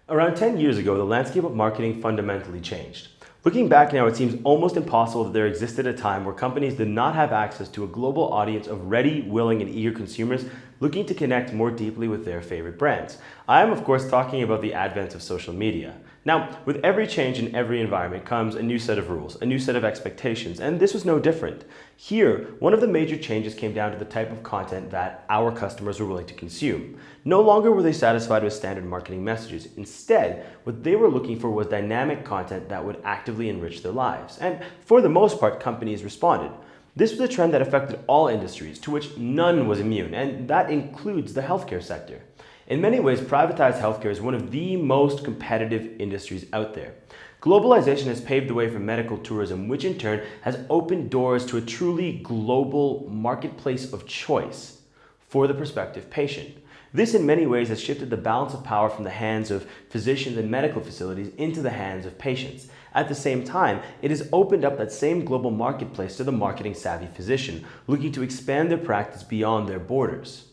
Around 10 years ago, the landscape of marketing fundamentally changed. Looking back now, it seems almost impossible that there existed a time where companies did not have access to a global audience of ready, willing, and eager consumers looking to connect more deeply with their favorite brands. I am, of course, talking about the advent of social media. Now, with every change in every environment comes a new set of rules, a new set of expectations, and this was no different. Here, one of the major changes came down to the type of content that our customers were willing to consume. No longer were they satisfied with standard marketing messages. Instead, what they were looking for was dynamic content that would actively enrich their lives. And for the most part, companies responded. This was a trend that affected all industries, to which none was immune, and that includes the healthcare sector. In many ways, privatized healthcare is one of the most competitive industries out there. Globalization has paved the way for medical tourism, which in turn has opened doors to a truly global marketplace of choice for the prospective patient. This in many ways has shifted the balance of power from the hands of physicians and medical facilities into the hands of patients. At the same time, it has opened up that same global marketplace to the marketing-savvy physician looking to expand their practice beyond their borders.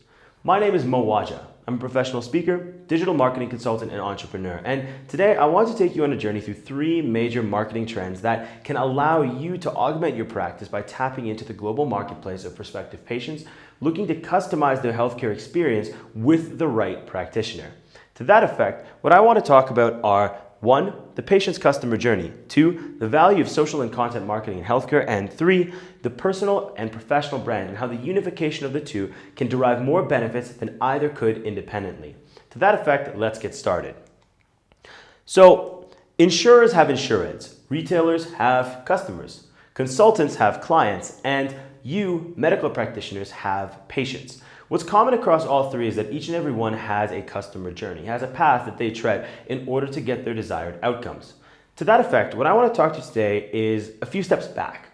My name is Waja. I'm a professional speaker, digital marketing consultant, and entrepreneur. And today I want to take you on a journey through three major marketing trends that can allow you to augment your practice by tapping into the global marketplace of prospective patients looking to customize their healthcare experience with the right practitioner. To that effect, what I want to talk about are 1. The patient's customer journey. 2. The value of social and content marketing in healthcare. And 3. The personal and professional brand and how the unification of the two can derive more benefits than either could independently. To that effect, let's get started. So, insurers have insureds, retailers have customers, consultants have clients, and you, medical practitioners, have patients. What's common across all three is that each and every one has a customer journey, has a path that they tread in order to get their desired outcomes. To that effect, what I want to talk to you today is a few steps back.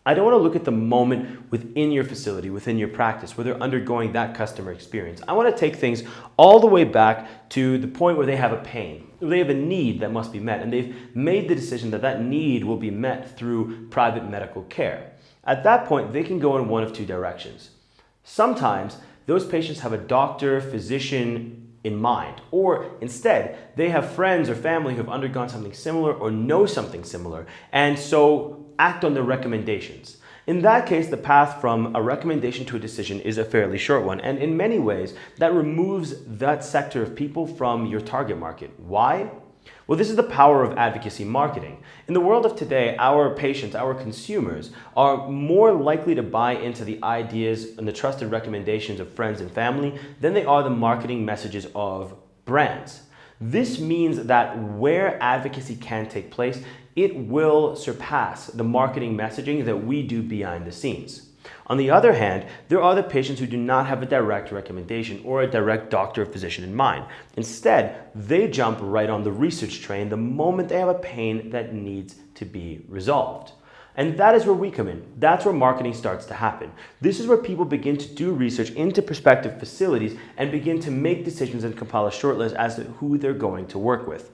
I don't want to look at the moment within your facility, within your practice, where they're undergoing that customer experience. I want to take things all the way back to the point where they have a pain, where they have a need that must be met, and they've made the decision that that need will be met through private medical care. At that point, they can go in one of two directions. Sometimes, those patients have a doctor, physician in mind, or instead, they have friends or family who have undergone something similar or know something similar, and so act on their recommendations. In that case, the path from a recommendation to a decision is a fairly short one, and in many ways, that removes that sector of people from your target market. Why? Well, this is the power of advocacy marketing. In the world of today, our patients, our consumers, are more likely to buy into the ideas and the trusted recommendations of friends and family than they are the marketing messages of brands. This means that where advocacy can take place, it will surpass the marketing messaging that we do behind the scenes. On the other hand, there are the patients who do not have a direct recommendation or a direct doctor or physician in mind. Instead, they jump right on the research train the moment they have a pain that needs to be resolved. And that is where we come in. That's where marketing starts to happen. This is where people begin to do research into prospective facilities and begin to make decisions and compile a shortlist as to who they're going to work with.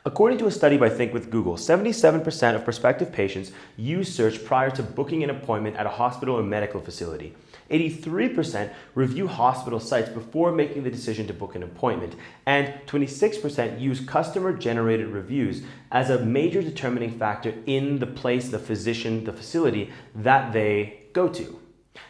According to a study by Think with Google, 77% of prospective patients use search prior to booking an appointment at a hospital or medical facility. 83% review hospital sites before making the decision to book an appointment, and 26% use customer-generated reviews as a major determining factor in the place, the physician, the facility that they go to.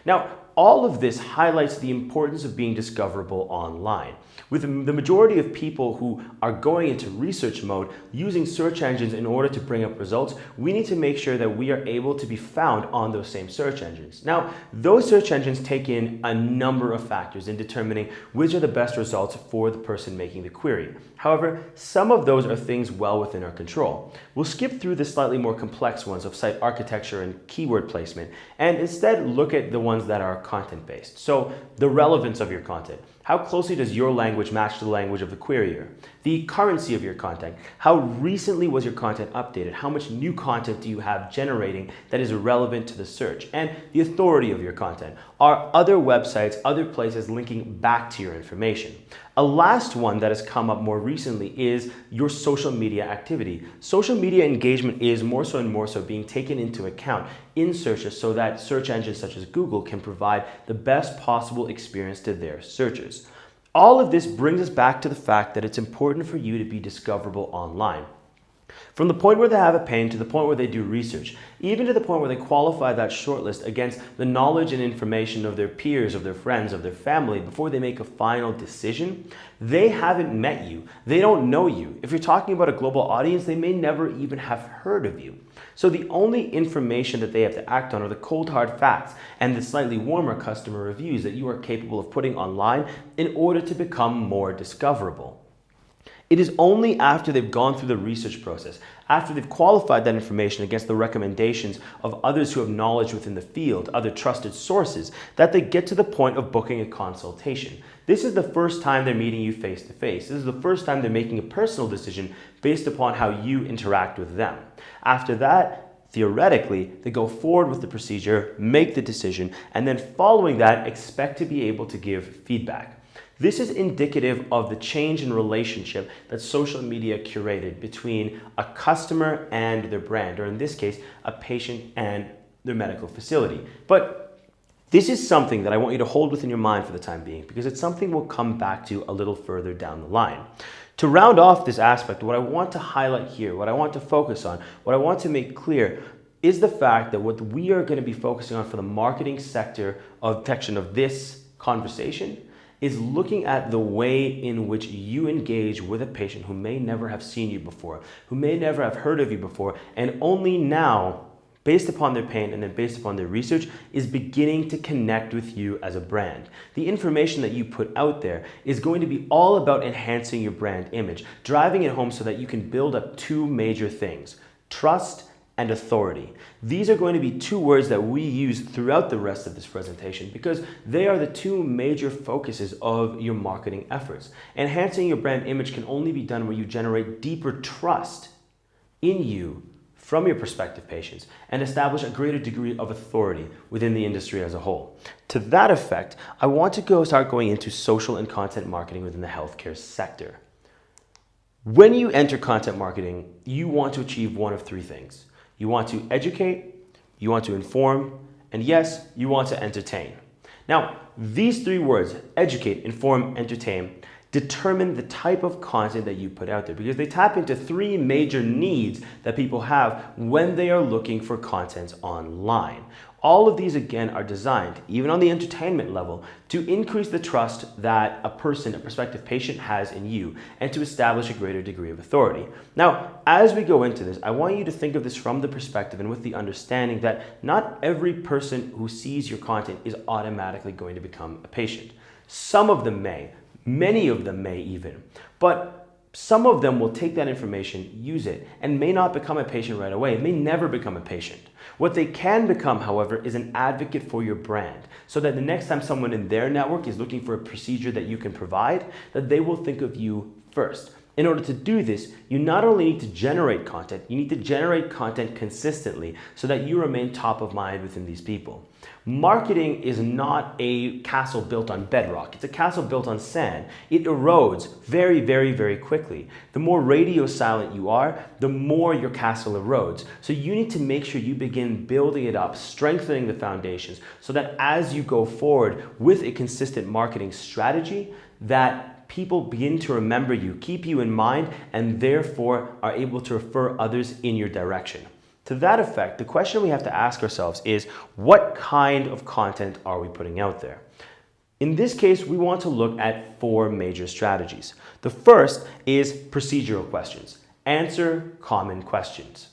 Now, all of this highlights the importance of being discoverable online. With the majority of people who are going into research mode using search engines in order to bring up results, we need to make sure that we are able to be found on those same search engines. Now, those search engines take in a number of factors in determining which are the best results for the person making the query. However, some of those are things well within our control. We'll skip through the slightly more complex ones of site architecture and keyword placement, and instead look at the ones that are content-based. So, the relevance of your content. How closely does your language match the language of the querier? The currency of your content. How recently was your content updated? How much new content do you have generating that is relevant to the search? And the authority of your content. Are other websites, other places linking back to your information? A last one that has come up more recently is your social media activity. Social media engagement is more so and more so being taken into account in searches so that search engines such as Google can provide the best possible experience to their searchers. All of this brings us back to the fact that it's important for you to be discoverable online. From the point where they have a pain to the point where they do research, even to the point where they qualify that shortlist against the knowledge and information of their peers, of their friends, of their family before they make a final decision, they haven't met you. They don't know you. If you're talking about a global audience, they may never even have heard of you. So the only information that they have to act on are the cold hard facts and the slightly warmer customer reviews that you are capable of putting online in order to become more discoverable. It is only after they've gone through the research process, after they've qualified that information against the recommendations of others who have knowledge within the field, other trusted sources, that they get to the point of booking a consultation. This is the first time they're meeting you face to face. This is the first time they're making a personal decision based upon how you interact with them. After that, theoretically, they go forward with the procedure, make the decision, and then following that, expect to be able to give feedback. This is indicative of the change in relationship that social media curated between a customer and their brand, or in this case, a patient and their medical facility. But this is something that I want you to hold within your mind for the time being, because it's something we'll come back to a little further down the line. To round off this aspect, what I want to highlight here, what I want to focus on, what I want to make clear is the fact that what we are going to be focusing on for the marketing section of this conversation is looking at the way in which you engage with a patient who may never have seen you before, who may never have heard of you before, and only now, based upon their pain and then based upon their research, is beginning to connect with you as a brand. The information that you put out there is going to be all about enhancing your brand image, driving it home so that you can build up two major things: trust and authority. These are going to be two words that we use throughout the rest of this presentation because they are the two major focuses of your marketing efforts. Enhancing your brand image can only be done where you generate deeper trust in you from your prospective patients and establish a greater degree of authority within the industry as a whole. To that effect, I want to start going into social and content marketing within the healthcare sector. When you enter content marketing, you want to achieve one of three things. You want to educate, you want to inform, and yes, you want to entertain. Now, these three words, educate, inform, entertain, determine the type of content that you put out there because they tap into three major needs that people have when they are looking for content online. All of these, again, are designed, even on the entertainment level, to increase the trust that a prospective patient has in you and to establish a greater degree of authority. Now, as we go into this, I want you to think of this from the perspective and with the understanding that not every person who sees your content is automatically going to become a patient. Some of them may, many of them may even, but some of them will take that information, use it, and may not become a patient right away, may never become a patient. What they can become, however, is an advocate for your brand, so that the next time someone in their network is looking for a procedure that you can provide, that they will think of you first. In order to do this, you not only need to generate content, you need to generate content consistently so that you remain top of mind within these people. Marketing is not a castle built on bedrock. It's a castle built on sand. It erodes very, very, very quickly. The more radio silent you are, the more your castle erodes. So you need to make sure you begin building it up, strengthening the foundations so that as you go forward with a consistent marketing strategy, that people begin to remember you, keep you in mind, and therefore are able to refer others in your direction. To that effect, the question we have to ask ourselves is, what kind of content are we putting out there? In this case, we want to look at four major strategies. The first is procedural questions. Answer common questions.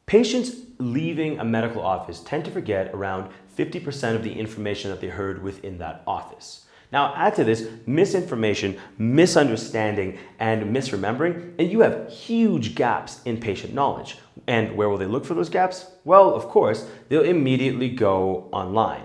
Patients leaving a medical office tend to forget around 50% of the information that they heard within that office. Now add to this misinformation, misunderstanding, and misremembering, and you have huge gaps in patient knowledge. And where will they look for those gaps? Well, of course, they'll immediately go online.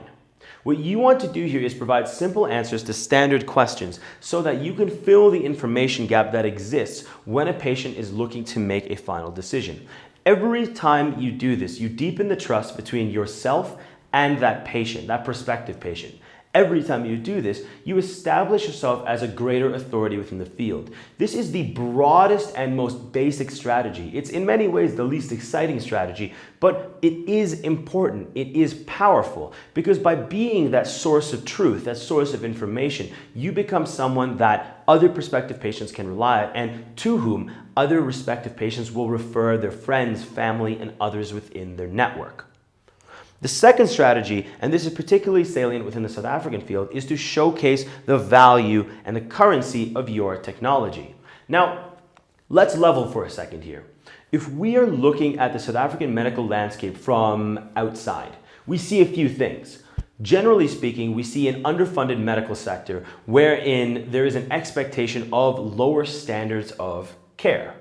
What you want to do here is provide simple answers to standard questions so that you can fill the information gap that exists when a patient is looking to make a final decision. Every time you do this, you deepen the trust between yourself and that patient, that prospective patient. Every time you do this, you establish yourself as a greater authority within the field. This is the broadest and most basic strategy. It's in many ways the least exciting strategy, but it is important. It is powerful because by being that source of truth, that source of information, you become someone that other prospective patients can rely on and to whom other respective patients will refer their friends, family, and others within their network. The second strategy, and this is particularly salient within the South African field, is to showcase the value and the currency of your technology. Now, let's level for a second here. If we are looking at the South African medical landscape from outside, we see a few things. Generally speaking, we see an underfunded medical sector wherein there is an expectation of lower standards of care.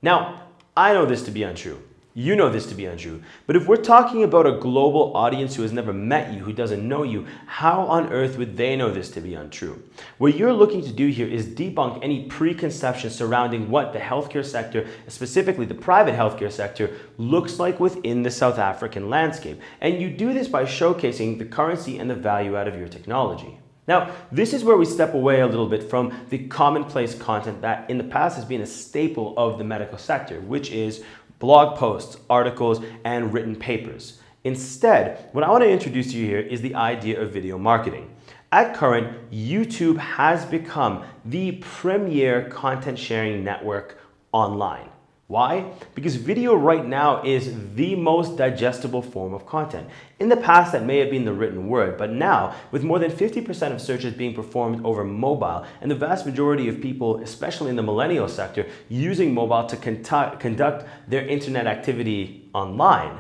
Now, I know this to be untrue. You know this to be untrue. But if we're talking about a global audience who has never met you, who doesn't know you, how on earth would they know this to be untrue? What you're looking to do here is debunk any preconceptions surrounding what the healthcare sector, specifically the private healthcare sector, looks like within the South African landscape. And you do this by showcasing the currency and the value out of your technology. Now, this is where we step away a little bit from the commonplace content that in the past has been a staple of the medical sector, which is blog posts, articles, and written papers. Instead, what I want to introduce to you here is the idea of video marketing. At current, YouTube has become the premier content sharing network online. Why? Because video right now is the most digestible form of content. In the past, that may have been the written word, but now, with more than 50% of searches being performed over mobile, and the vast majority of people, especially in the millennial sector, using mobile to conduct their internet activity online,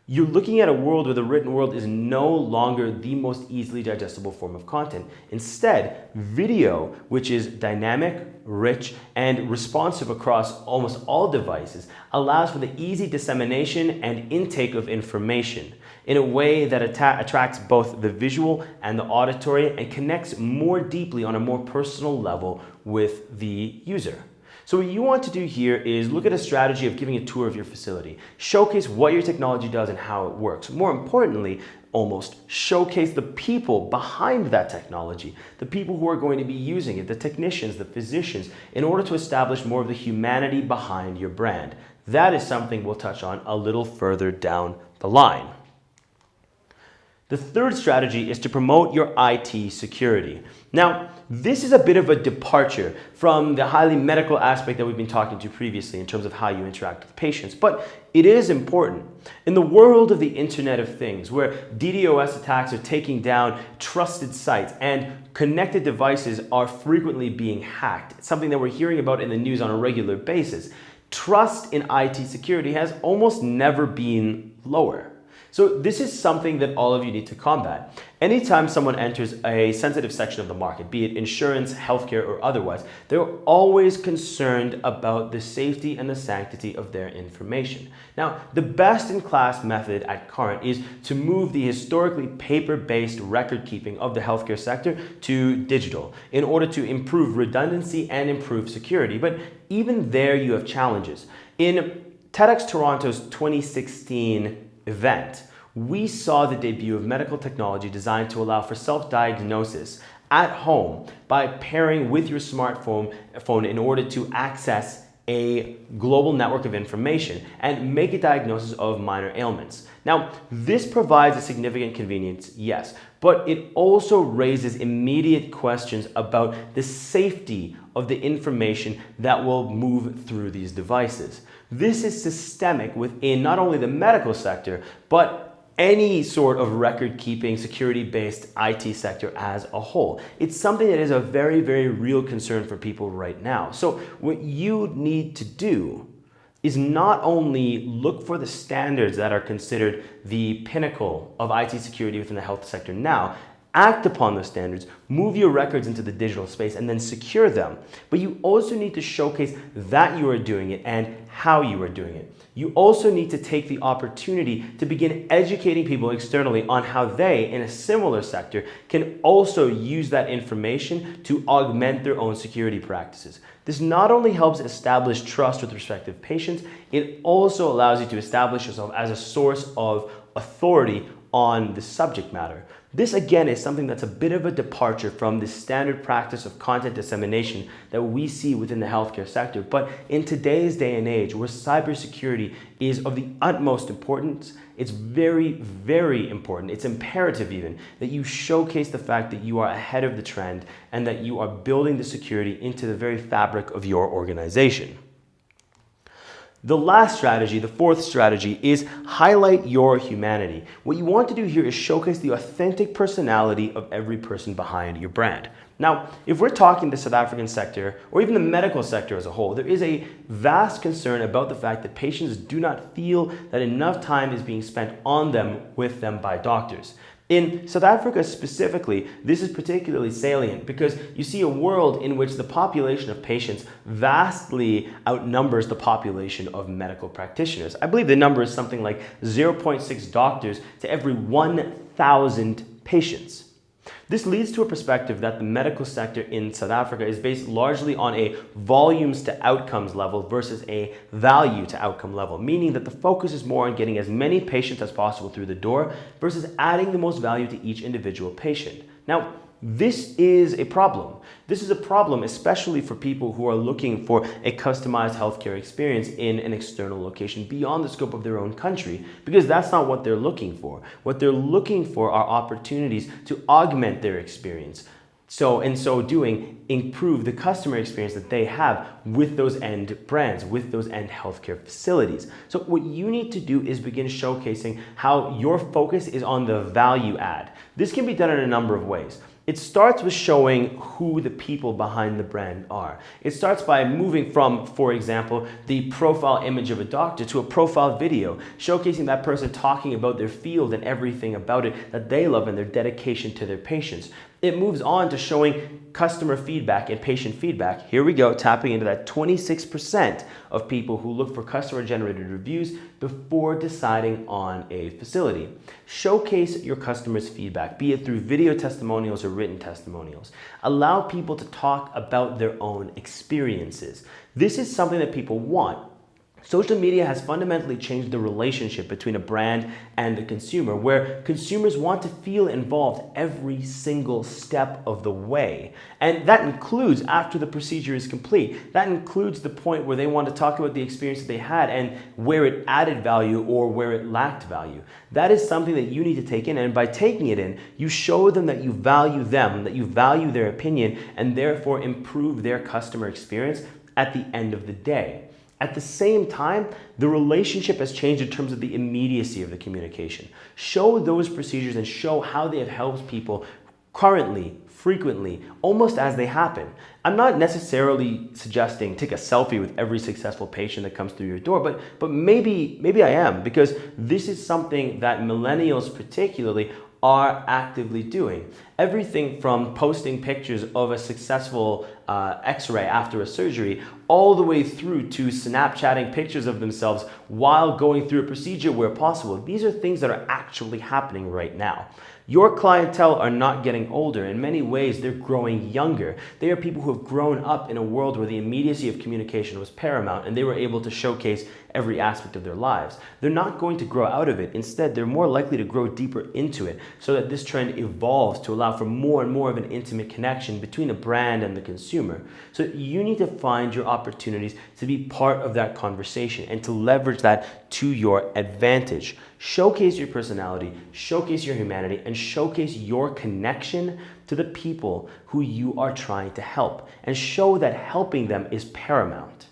you're looking at a world where the written word is no longer the most easily digestible form of content. Instead, video, which is dynamic, rich, and responsive across almost all devices, allows for the easy dissemination and intake of information in a way that attracts both the visual and the auditory and connects more deeply on a more personal level with the user. So what you want to do here is look at a strategy of giving a tour of your facility, showcase what your technology does and how it works. More importantly, almost showcase the people behind that technology, the people who are going to be using it, the technicians, the physicians, in order to establish more of the humanity behind your brand. That is something we'll touch on a little further down the line. The third strategy is to promote your IT security. Now, this is a bit of a departure from the highly medical aspect that we've been talking to previously in terms of how you interact with patients, but it is important. In the world of the Internet of Things, where DDoS attacks are taking down trusted sites and connected devices are frequently being hacked, it's something that we're hearing about in the news on a regular basis, trust in IT security has almost never been lower. So this is something that all of you need to combat. Anytime someone enters a sensitive section of the market, be it insurance, healthcare, or otherwise, they're always concerned about the safety and the sanctity of their information. Now, the best-in-class method at current is to move the historically paper-based record keeping of the healthcare sector to digital in order to improve redundancy and improve security. But even there, you have challenges. In TEDx Toronto's 2016 event, we saw the debut of medical technology designed to allow for self-diagnosis at home by pairing with your smartphone in order to access a global network of information and make a diagnosis of minor ailments. Now, this provides a significant convenience, yes, but it also raises immediate questions about the safety of the information that will move through these devices. This is systemic within not only the medical sector, but any sort of record-keeping, security-based IT sector as a whole. It's something that is a very, very real concern for people right now. So what you need to do is not only look for the standards that are considered the pinnacle of IT security within the health sector now, act upon those standards, move your records into the digital space, and then secure them. But you also need to showcase that you are doing it and how you are doing it. You also need to take the opportunity to begin educating people externally on how they, in a similar sector, can also use that information to augment their own security practices. This not only helps establish trust with respective patients, it also allows you to establish yourself as a source of authority on the subject matter. This again is something that's a bit of a departure from the standard practice of content dissemination that we see within the healthcare sector. But in today's day and age, where cybersecurity is of the utmost importance, it's very, very important. It's imperative even that you showcase the fact that you are ahead of the trend and that you are building the security into the very fabric of your organization. The last strategy, the fourth strategy, is highlight your humanity. What you want to do here is showcase the authentic personality of every person behind your brand. Now, if we're talking the South African sector or even the medical sector as a whole, there is a vast concern about the fact that patients do not feel that enough time is being spent on them, with them by doctors. In South Africa specifically, this is particularly salient because you see a world in which the population of patients vastly outnumbers the population of medical practitioners. I believe the number is something like 0.6 doctors to every 1,000 patients. This leads to a perspective that the medical sector in South Africa is based largely on a volumes to outcomes level versus a value to outcome level, meaning that the focus is more on getting as many patients as possible through the door versus adding the most value to each individual patient. Now, this is a problem. This is a problem especially for people who are looking for a customized healthcare experience in an external location beyond the scope of their own country, because that's not what they're looking for. What they're looking for are opportunities to augment their experience. So in so doing, improve the customer experience that they have with those end brands, with those end healthcare facilities. So what you need to do is begin showcasing how your focus is on the value add. This can be done in a number of ways. It starts with showing who the people behind the brand are. It starts by moving from, for example, the profile image of a doctor to a profile video, showcasing that person talking about their field and everything about it that they love and their dedication to their patients. It moves on to showing customer feedback and patient feedback. Here we go, tapping into that 26% of people who look for customer-generated reviews before deciding on a facility. Showcase your customers' feedback, be it through video testimonials or written testimonials. Allow people to talk about their own experiences. This is something that people want. Social media has fundamentally changed the relationship between a brand and the consumer, where consumers want to feel involved every single step of the way. And that includes after the procedure is complete. That includes the point where they want to talk about the experience that they had and where it added value or where it lacked value. That is something that you need to take in, and by taking it in, you show them that you value them, that you value their opinion, and therefore improve their customer experience at the end of the day. At the same time, the relationship has changed in terms of the immediacy of the communication. Show those procedures and show how they have helped people currently, frequently, almost as they happen. I'm not necessarily suggesting take a selfie with every successful patient that comes through your door, but maybe I am, because this is something that millennials particularly are actively doing. Everything from posting pictures of a successful x-ray after a surgery, all the way through to Snapchatting pictures of themselves while going through a procedure where possible. These are things that are actually happening right now. Your clientele are not getting older. In many ways, they're growing younger. They are people who have grown up in a world where the immediacy of communication was paramount and they were able to showcase every aspect of their lives. They're not going to grow out of it. Instead, they're more likely to grow deeper into it so that this trend evolves to allow for more and more of an intimate connection between a brand and the consumer. So you need to find your opportunities to be part of that conversation and to leverage that to your advantage. Showcase your personality, showcase your humanity, and showcase your connection to the people who you are trying to help, and show that helping them is paramount.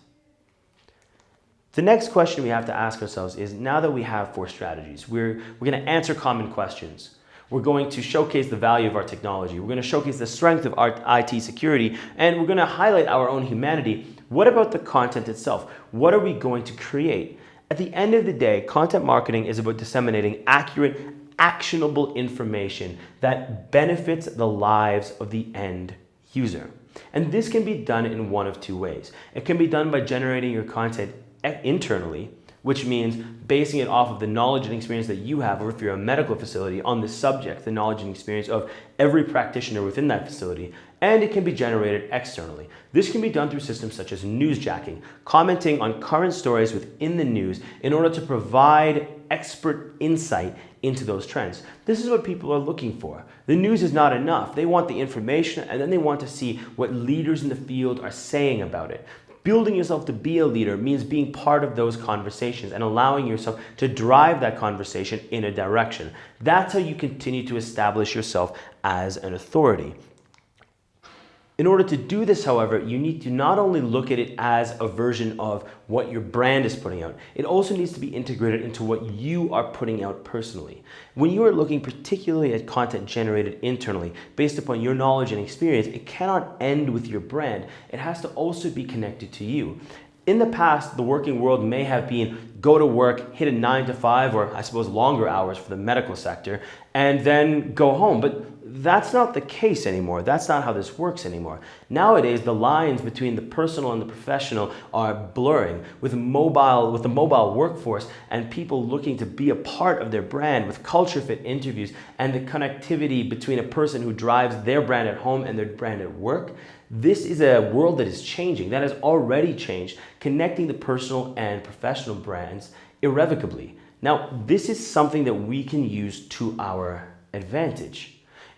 The next question we have to ask ourselves is, now that we have 4 strategies, we're going to answer common questions. We're going to showcase the value of our technology. We're going to showcase the strength of our IT security, and we're going to highlight our own humanity. What about the content itself? What are we going to create? At the end of the day, content marketing is about disseminating accurate, actionable information that benefits the lives of the end user. And this can be done in one of 2 ways. It can be done by generating your content internally, which means basing it off of the knowledge and experience that you have, or if you're a medical facility, on the subject, the knowledge and experience of every practitioner within that facility, and it can be generated externally. This can be done through systems such as newsjacking, commenting on current stories within the news in order to provide expert insight into those trends. This is what people are looking for. The news is not enough. They want the information, and then they want to see what leaders in the field are saying about it. Building yourself to be a leader means being part of those conversations and allowing yourself to drive that conversation in a direction. That's how you continue to establish yourself as an authority. In order to do this, however, you need to not only look at it as a version of what your brand is putting out, it also needs to be integrated into what you are putting out personally. When you are looking particularly at content generated internally, based upon your knowledge and experience, it cannot end with your brand. It has to also be connected to you. In the past, the working world may have been go to work, hit a 9 to 5, or I suppose longer hours for the medical sector, and then go home. But that's not the case anymore. That's not how this works anymore. Nowadays, the lines between the personal and the professional are blurring with the mobile workforce and people looking to be a part of their brand with culture fit interviews and the connectivity between a person who drives their brand at home and their brand at work. This is a world that is changing, that has already changed, connecting the personal and professional brands irrevocably. Now, this is something that we can use to our advantage.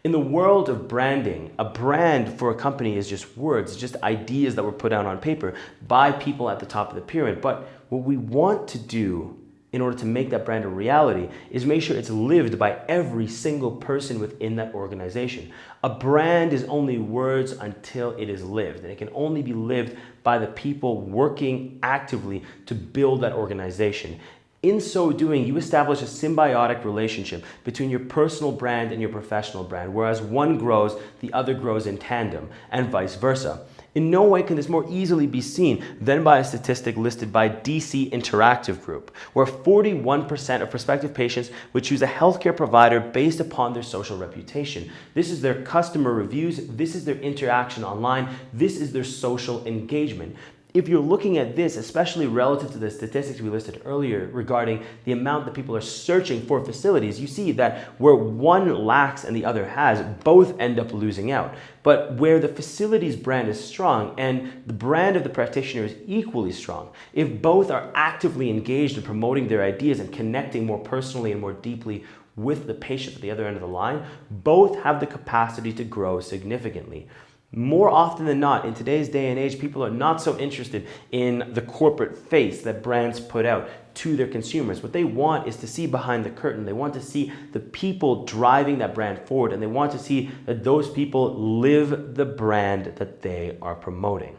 In the world of branding, a brand for a company is just words, just ideas that were put out on paper by people at the top of the pyramid. But what we want to do in order to make that brand a reality is make sure it's lived by every single person within that organization. A brand is only words until it is lived, and it can only be lived by the people working actively to build that organization. In so doing, you establish a symbiotic relationship between your personal brand and your professional brand, whereas one grows, the other grows in tandem, and vice versa. In no way can this more easily be seen than by a statistic listed by DC Interactive Group, where 41% of prospective patients would choose a healthcare provider based upon their social reputation. This is their customer reviews, this is their interaction online, this is their social engagement. If you're looking at this, especially relative to the statistics we listed earlier regarding the amount that people are searching for facilities, you see that where one lacks and the other has, both end up losing out. But where the facilities brand is strong and the brand of the practitioner is equally strong, if both are actively engaged in promoting their ideas and connecting more personally and more deeply with the patient at the other end of the line, both have the capacity to grow significantly. More often than not, in today's day and age, people are not so interested in the corporate face that brands put out to their consumers. What they want is to see behind the curtain. They want to see the people driving that brand forward, and they want to see that those people live the brand that they are promoting.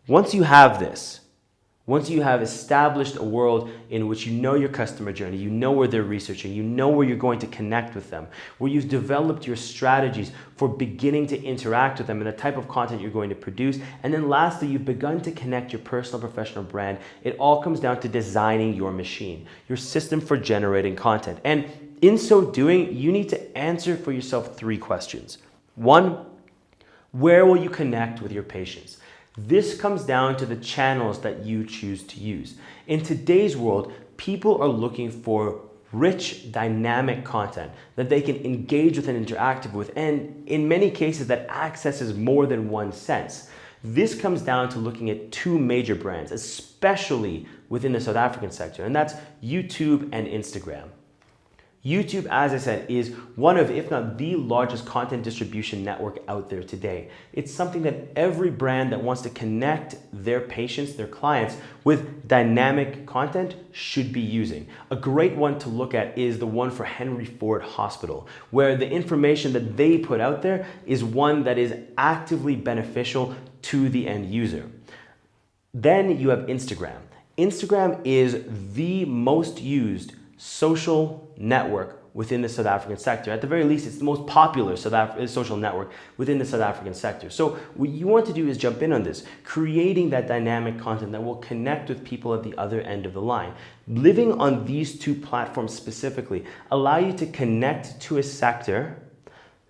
Once you have this, once you have established a world in which you know your customer journey, you know where they're researching, you know where you're going to connect with them, where you've developed your strategies for beginning to interact with them and the type of content you're going to produce, and then lastly, you've begun to connect your personal professional brand, it all comes down to designing your machine, your system for generating content. And in so doing, you need to answer for yourself 3 questions. 1, where will you connect with your patients? This comes down to the channels that you choose to use. In today's world, people are looking for rich, dynamic content that they can engage with and interact with, and in many cases that accesses more than one sense. This comes down to looking at 2 major brands, especially within the South African sector, and that's YouTube and Instagram. YouTube, as I said, is one of, if not the largest content distribution network out there today. It's something that every brand that wants to connect their patients, their clients, with dynamic content should be using. A great one to look at is the one for Henry Ford Hospital, where the information that they put out there is one that is actively beneficial to the end user. Then you have Instagram. Instagram is the most used social network within the South African sector. At the very least, it's the most popular social network within the South African sector. So what you want to do is jump in on this, creating that dynamic content that will connect with people at the other end of the line. Living on these 2 platforms specifically allow you to connect to a sector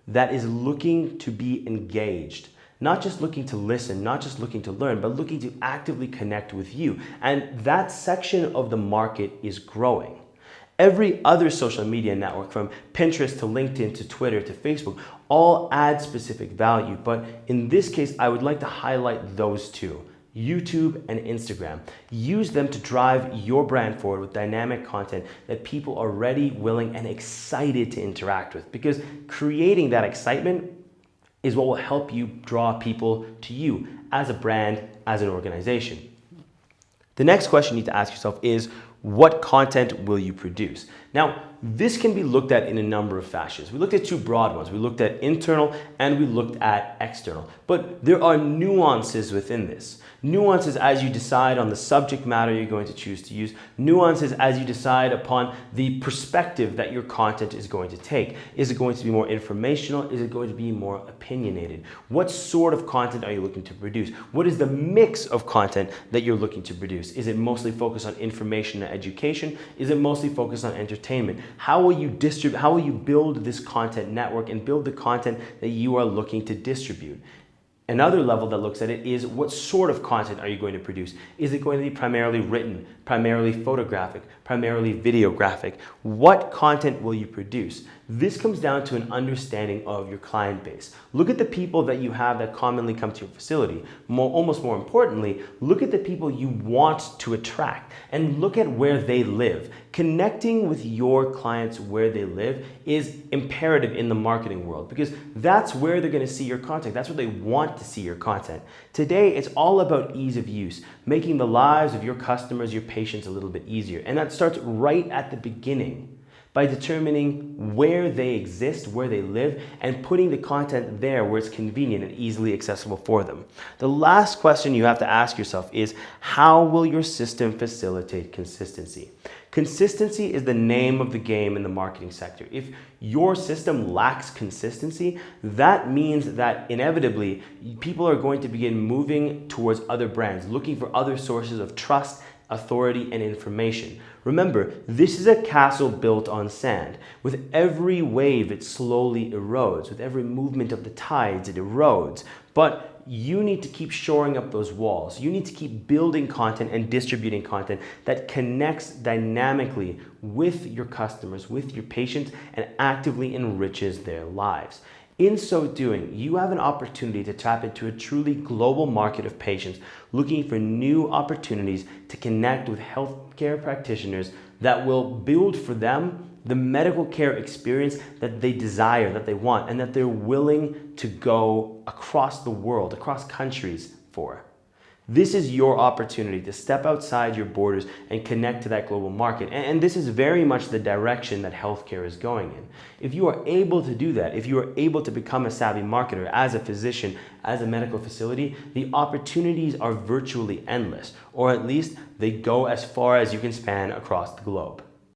that is looking to be engaged. Not just looking to listen, not just looking to learn, but looking to actively connect with you. And that section of the market is growing. Every other social media network, from Pinterest to LinkedIn to Twitter to Facebook, all add specific value. But in this case, I would like to highlight those two: YouTube and Instagram. Use them to drive your brand forward with dynamic content that people are ready, willing, and excited to interact with. Because creating that excitement is what will help you draw people to you as a brand, as an organization. The next question you need to ask yourself is, what content will you produce? Now, this can be looked at in a number of fashions. We looked at two broad ones. We looked at internal and we looked at external. But there are nuances within this. Nuances as you decide on the subject matter you're going to choose to use. Nuances as you decide upon the perspective that your content is going to take. Is it going to be more informational? Is it going to be more opinionated? What sort of content are you looking to produce? What is the mix of content that you're looking to produce? Is it mostly focused on information and education? Is it mostly focused on entertainment? How will you distribute? How will you build this content network and build the content that you are looking to distribute? Another level that looks at it is, what sort of content are you going to produce? Is it going to be primarily written, primarily photographic, primarily videographic? What content will you produce? This comes down to an understanding of your client base. Look at the people that you have that commonly come to your facility. Almost more importantly, look at the people you want to attract and look at where they live. Connecting with your clients where they live is imperative in the marketing world, because that's where they're going to see your content. That's where they want to see your content. Today, it's all about ease of use, making the lives of your customers, your patients, a little bit easier. And that starts right at the beginning, by determining where they exist, where they live, and putting the content there where it's convenient and easily accessible for them. The last question you have to ask yourself is, how will your system facilitate consistency? Consistency is the name of the game in the marketing sector. If your system lacks consistency, that means that inevitably people are going to begin moving towards other brands, looking for other sources of trust, authority, and information. Remember, this is a castle built on sand. With every wave, it slowly erodes. With every movement of the tides, it erodes. But you need to keep shoring up those walls. You need to keep building content and distributing content that connects dynamically with your customers, with your patients, and actively enriches their lives. In so doing, you have an opportunity to tap into a truly global market of patients looking for new opportunities to connect with healthcare practitioners that will build for them the medical care experience that they desire, that they want, and that they're willing to go across the world, across countries for. This is your opportunity to step outside your borders and connect to that global market. And this is very much the direction that healthcare is going in. If you are able to do that, if you are able to become a savvy marketer as a physician, as a medical facility, the opportunities are virtually endless, or at least they go as far as you can span across the globe.